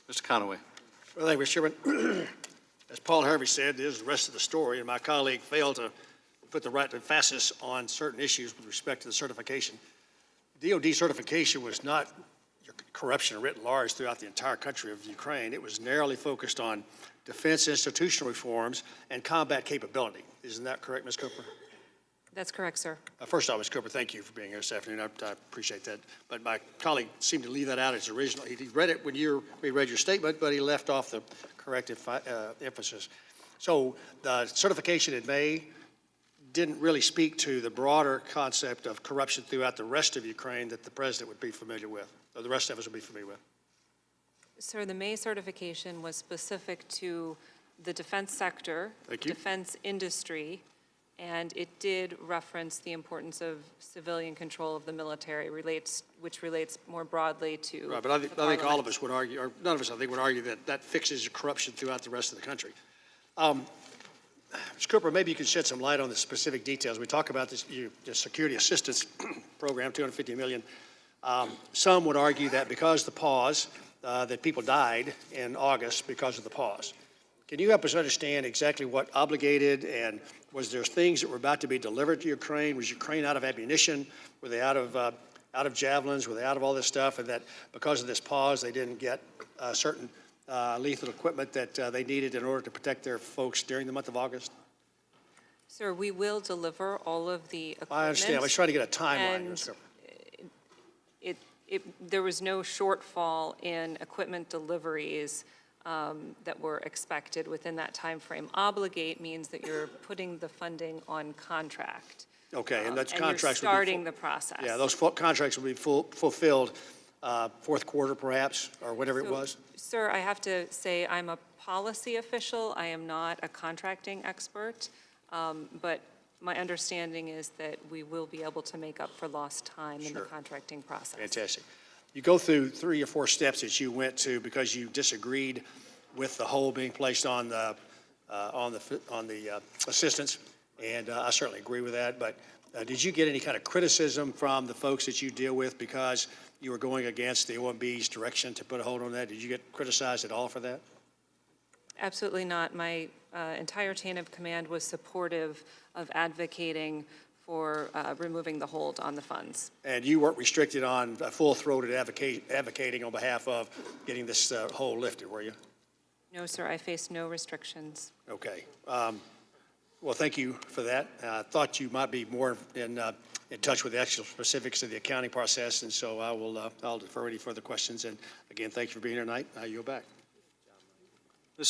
Mr. Conaway. Well, thank you, Mr. Chairman. As Paul Harvey said, this is the rest of the story, and my colleague failed to put the right emphasis on certain issues with respect to the certification. DOD certification was not corruption writ large throughout the entire country of Ukraine. It was narrowly focused on defense institutional reforms and combat capability. Isn't that correct, Ms. Cooper? That's correct, sir. First off, Ms. Cooper, thank you for being here this afternoon. I appreciate that. But my colleague seemed to leave that out as original. He read it when we read your statement, but he left off the correct emphasis. So the certification in May didn't really speak to the broader concept of corruption throughout the rest of Ukraine that the president would be familiar with, or the rest of us would be familiar with. Sir, the May certification was specific to the defense sector, defense industry, and it did reference the importance of civilian control of the military, which relates more broadly to right, but I think all of us would argue, or none of us I think would argue that that fixes corruption throughout the rest of the country. Mr. Cooper, maybe you could shed some light on the specific details. We talk about this the security assistance program, $250 million. Some would argue that because the pause, that people died in August because of the pause. Can you help us understand exactly what obligated, and was there things that were about to be delivered to Ukraine? Was Ukraine out of ammunition? Were they out of javelins? Were they out of all this stuff? And that because of this pause, they didn't get certain lethal equipment that they needed in order to protect their folks during the month of August? Sir, we will deliver all of the equipment. I understand. I was trying to get a timeline. There was no shortfall in equipment deliveries that were expected within that time frame. Obligate means that you're putting the funding on contract. Okay, and that's and contracts. You're starting the process. Yeah, those contracts will be fulfilled fourth quarter, perhaps, or whatever it was. Sir, I have to say I'm a policy official. I am not a contracting expert, but my understanding is that we will be able to make up for lost time in the contracting process. Fantastic. You go through 3 or 4 steps that you went to because you disagreed with the hold being placed on the assistance, and I certainly agree with that. But did you get any kind of criticism from the folks that you deal with because you were going against the OMB's direction to put a hold on that? Did you get criticized at all for that? Absolutely not. My entire chain of command was supportive of advocating for removing the hold on the funds. And you weren't restricted on full-throated advocating on behalf of getting this hold lifted, were you? No, sir. I faced no restrictions. Okay. Well, thank you for that. I thought you might be more in touch with the actual specifics of the accounting process, and so I'll defer any further questions. And again, thank you for being here tonight. I yield back.